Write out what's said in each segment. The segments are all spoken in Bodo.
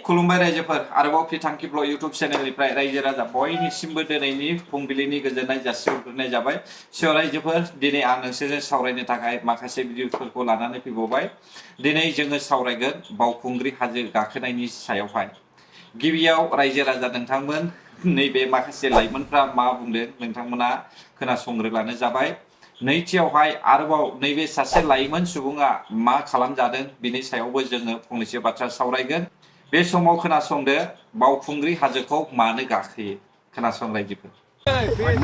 खुलुमबाय रायजोफोर आरोबाव फिथांखिफ्ल इउट्यूब चेनेलनिफ्राय रायजो राजा बयनिसिमबो दिनैनि फुंबिलिनि गोजोननाय जासिहरग्रोनाय जाबाय। सो रायजोफोर दिनै आं नोंसोरजों सावरायनो थाखाय माखासे भिडिअफोरखौ लानानै फैबावबाय। दिनै जोङो सावरायगोन बावखुंग्रि हाजो गाखोनायनि सायावहाय। गिबियाव रायजो राजा नोंथांमोन नैबे माखासे लाइमोनफ्रा मा बुंदों नोंथांमोना खोनासंग्रोब्लानो जाबाय। नैथियावहाय आरोबाव नैबे सासे लाइमोन सुबुङा मा खालामजादों बिनि सायावबो जोङो फंनैसो बाथ्रा सावरायगोन। बे समाव खोनासंदो बावखुंग्रि हाजोखौ मानो गाखोयो खोनासं रायजोफोर।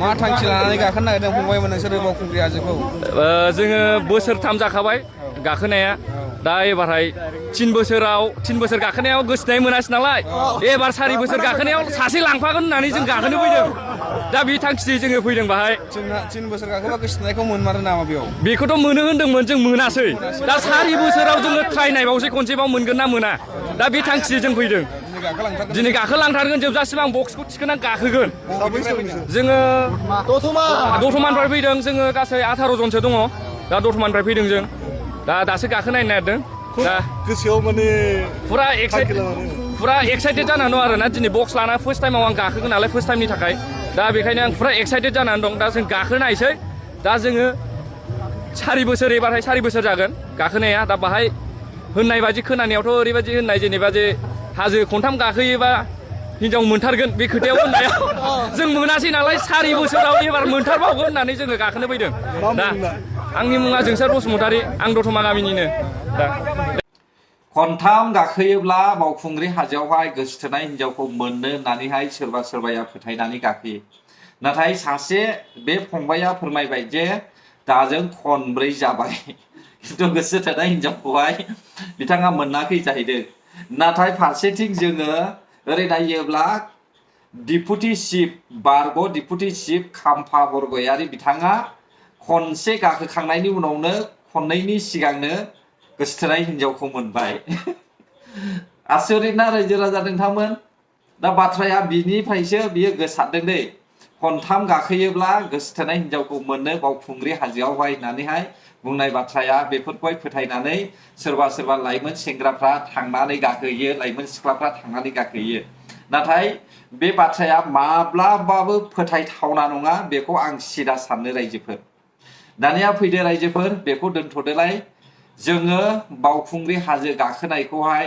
मा थांखि लानानै गाखोनो नागिरदों फंबायमोन नोंसोरो बावखुंग्रि हाजोखौ? जोङो बोसोरथाम जाखाबाय गाखोनाया। दा एबारहाय 3 बोसोर गाखोनायाव गोसोनाय मोनासै नालाय एबार 4 बोसोर गाखोनायाव सासे लांफागोन होननानै जों गाखोनो फैदों। दा बे थांखिजों जोङो फैदों बाहाय। 3 बोसोर गाखोबा गोसोनायखौ मोनमारो नामा बेयाव? बेखौथ' मोनो होन्दोंमोन जों मोनासै। दा 4 बोसोराव जोङो ट्राइ नायबावसै खनसेबाव मोनगोन ना मोना। दा बे थांखिजों जों फैदों। दिनै गाखोलांथारगोन जोबजासिम आं बक्सखौ थिखोनानै गाखोगोन। जोङो दतमानिफ्राय फैदों। जोङो गासै 18 जनसो दङ। दा दतमानिफ्राय फैदों जों। दासो गाखोनायनो नागिरदों। दा गोसोआव माने फुरा एक्साइटेड जानानै दं आरोना। दिनै बक्स लाना फार्स्ट टाइमाव आं गाखोगोन नालाय फार्स्ट टाइमनि थाखाय। दा बेखायनो आं फुरा एक्साइटेड जानानै दं। दा जों गाखोनायसै। दा जोङो 4 बोसोर एबारहाय 4 बोसोर जागोन गाखोनाया। दा बाहाय होननाय बायदि खोनानायावथ' ओरैबायदि होननाय जेनेबा जे हाजो खनथाम गाखोयोबा हिनजाव मोनथारगोन बे खोथायाव होननायाव जों मोनासै नालाय 4 बोसोराव एबार मोनथारबावगोन होननानै जोङो गाखोनो फैदों। दा आंनि मुङा जोंसार बसुमतारी। आं दतमा गामिनिनो। दा खनथाम गाखोयोब्ला बावखुंग्रि हाजोआवहाय गोसोथोनाय हिनजावखौ मोननो होननानैहाय सोरबा सोरबाया फोथायनानै गाखोयो। नाथाय सासे बे फंबाया फोरमायबाय जे दाजों खनब्रै जाबाय खिन्थु गोसोथोनाय हिनजावखौहाय बिथाङा मोनाखै जाहैदों। नाथाय फारसेथिं जोङो ओरै नायोब्ला डिपुटि चिफ बारग' डिपुटि चिफ खाम्फा बरगयारि बिथाङा खनसे गाखोखांनायनि उनावनो खननैनि सिगांनो गोसोथोनाय हिनजावखौ मोनबाय। आसरित ना रायजो राजा नोंथांमोन? दा बाथ्राया बिनिफ्रायसो बियो गोसारदों दै। खनथाम गाखोयोब्ला गोसोथोनाय हिनजावखौ मोननो बावखुंग्रि हाजोआवहाय होननानैहाय बुंनाय बाथ्राया बेफोरखौहाय फोथायनानै सोरबा सोरबा लाइमोन सेंग्राफ्रा थांनानै गाखोयो, लाइमोन सिख्लाफ्रा थांनानै गाखोयो। नाथाय बे बाथ्राया माब्लाबाबो फोथायथावना नङा। बेखौ आं सिदा साननो रायजोफोर। दानिया फैदो रायजोफोर बेखौ दोनथ'दोलाय। जोङो बावखुंग्रि हाजो गाखोनायखौहाय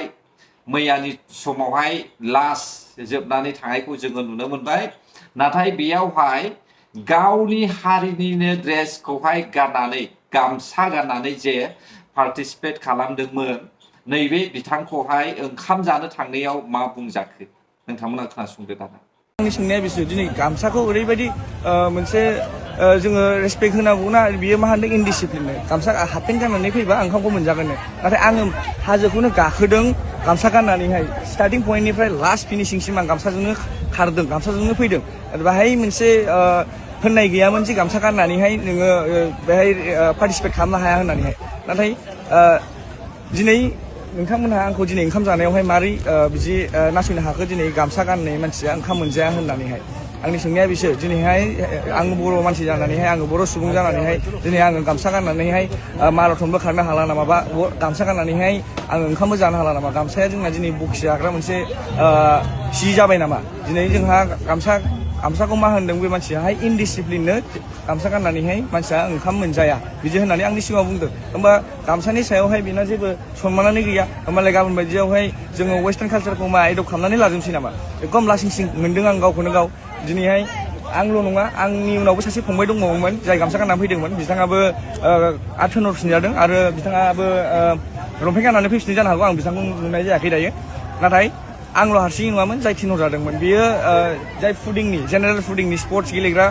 मैयानि समावहाय लास्ट जोबनानै थांनायखौ जोङो नुनो मोनबाय। नाथाय बेयावहाय गावनि हारिनिनो ड्रेसखौहाय गाननानै गामसा गाननानै जे पार्टिसिपेट खालामदोंमोन नैबे बिथांखौहाय ओंखाम जानो थांनायाव मा बुंजाखो नोंथांमोना खोनासंदो दाना। आंनि सोंनाया बिसो दिनै गामसाखौ ओरैबायदि मोनसे जोङो रेसपेक्ट होनांगौना बियो मा होनदों इनडिसिप्लिन। गामसा हाफपेन्ट गाननानै फैबा ओंखामखौ मोनजागोन। नाथाय आङो हाजोखौनो गाखोदों गामसा गाननानैहाय। स्टार्टिं पइन्टनिफ्राय लास्ट फिनिशिंसिम आं गामसाजोंनो खारदों, गामसाजोंनो फैदों। बाहाय मोनसे होननाय गैयामोन जे गामसा गाननानैहाय नोङो बेहाय पार्टिसिपेट खालामनो हाया होननानैहाय। नाथाय दिनै नोंथांमोनहा आंखौ दिनै ओंखाम जानायावहाय मारै बिदि नासयनो हाखो दिनै गामसा गाननाय मानसिया ओंखाम मोनजाया होननानैहाय। आंनि सोंनाया बिसो दिनैहाय आङो बर' मानसि जानानैहाय आङो बर' सुबुं जानानैहाय दिनै आङो गामसा गाननानैहाय माराथनबो खारनो हाला नामा बा गामसा गाननानैहाय आङो ओंखामबो जानो हाला नामा? गामसाया जोंना दिनै बखि जाग्रा मोनसे सि जाबाय नामा? दिनै जोंहा गामसाखौ मा होनदों बे मानसियाहाय इनडिसिप्लिननो गामसा गाननानैहाय मानसिया ओंखाम मोनजाया बिदि होननानै आंनि सिगाङाव बुंदों। होमबा गामसानि सायावहाय बेना जेबो सनमानानो गैया। होमबालाय गाबोन बायदियावहाय जोङो वेस्टार्न कालचारखौ मा एडप्ट खालामनानै लाजोबसै नामा? एकदम लासिं सिं मोनदों आं गावखौनो गाव। दिनैहाय आंल' नङा आंनि उनावबो सासे फंबाय दंबावोमोन जाय गामसा गाननानै फैदोंमोन। बिथाङाबो थोनहरफिनजादों आरो बिथाङाबो लंपेन्ट गाननानै फैफिननाय जानो हागौ। आं बिथांखौ नुनाय जायाखै दायो। नाथाय आंल' हारसिङै नङामोन जाय थिनहरजादोंमोन। बियो जाय फुडिंनि जेनेरेल फुडिंनि स्पर्ट्स गेलेग्रा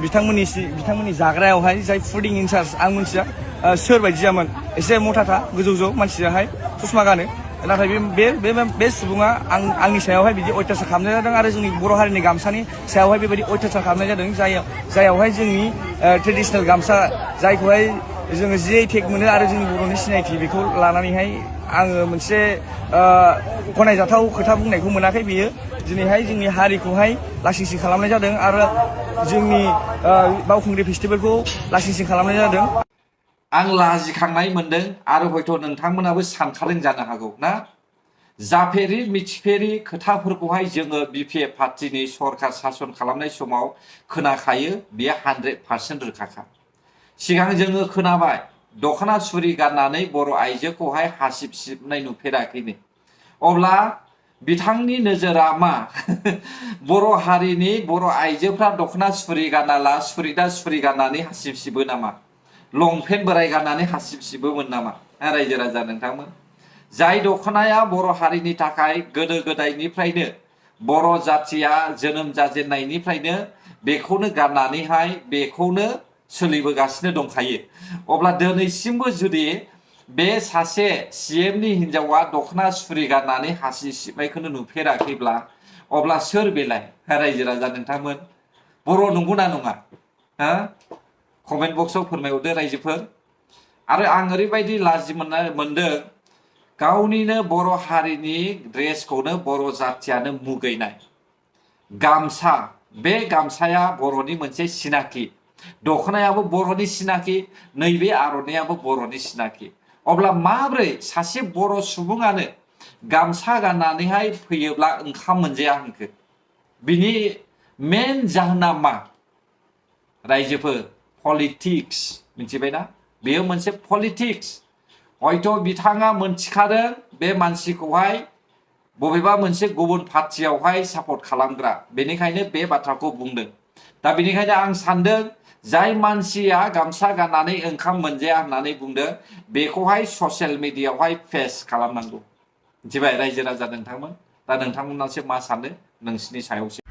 बिथांमोननि जाग्रायावहाय जाय फुडिं इनचार्ज आं मिथिया सोरबायदि जामोन। एसे मथाथा गोजौ मानसियाहाय ससमा गानो। नाथाय बे सुबुङा आंनि सायावहाय बिदि अयथासार खालामनाय जादों आरो जोंनि बर' हारिनि गामसानि सायावहाय बेबायदि अयथासार खालामनाय जादों जायावहाय जोंनि ट्रेडिसनेल गामसा जायखौहाय जोङो GI टेग मोनो आरो जोंनि बर'नि सिनायथि बेखौ लानानैहाय आङो मोनसे गनायजाथाव खोथा बुंनायखौ मोनाखै। बियो दिनैहाय जोंनि हारिखौहाय लासिं सिं खालामनाय जादों आरो जोंनि बावखुंग्रि फेस्टिभेलखौ लासिं सिं खालामनाय जादों। आं लाजिखांनाय मोनदों आरो हयथ' नोंथांमोनाबो सानखादों जानो हागौ ना जाफेरि मिथिफेरि खोथाफोरखौहाय जोङो बिपिएफ पार्टिनि सरकार सासन खालामनाय समाव खोनाखायो बेयो 100% रोखाखा सिगां जोङो खोनाबाय दखना सुरि गाननानै बर' आइजोखौहाय हासिब सिबनाय नुफेराखैनो अब्ला बिथांनि नोजोरा मा बर' हारिनि बर' आइजोफ्रा दखना सुरि गानाला सुरिदा सुरि गाननानै हासिब सिबो नामा लंपेन्ट बोराय गाननानै हासिब सिबोमोन नामा रायजो राजा नोंथांमोन जाय दखनाया बर' हारिनि थाखाय गोदो गोदायनिफ्रायनो बर' जातिया जोनोम जाजेननायनिफ्रायनो बेखौनो गाननानैहाय बेखौनो सोलिबोगासिनो दंखायो अब्ला दिनैसिमबो जुदि बे सासे CMनि हिनजावा दखना सुरि गाननानै हासिब सिबनायखौनो नुफेराखैब्ला अब्ला सोर बेलाय रायजो राजा नोंथांमोन बर' नंगौना नङा हो कमेन्ट बक्सआव फोरमायहरदो रायजोफोर आरो आं ओरैबायदि लाजि मोनदों गावनिनो बर' हारिनि ड्रेसखौनो बर' जातियानो मुगैनाय गामसा बे गामसाया बर'नि मोनसे सिनाखि दखनायाबो बर'नि सिनाखि नैबे आर'नायाबो बर'नि सिनाखि अब्ला माब्रै सासे बर' सुबुङानो गामसा गाननानैहाय फैयोब्ला ओंखाम मोनजाया होनखो बिनि मेन जाहोना मा रायजोफोर पलिटिक्स मिथिबायना बेयो मोनसे पलिटिक्स हयथ' बिथाङा मोनथिखादों बे मानसिखौहाय बबेबा मोनसे गुबुन पार्टियावहाय सापर्ट खालामग्रा बेनिखायनो बे बाथ्राखौ बुंदों दा बेनिखायनो आं सानदों जाय मानसिया गामसा गाननानै ओंखाम मोनजाया होननानै बुंदों बेखौहाय ससियेल मिडियायावहाय फेस खालामनांगौ मिथिबाय रायजो राजा नोंथांमोन दा नोंथांमोनासो मा सानो नोंसिनि सायावसो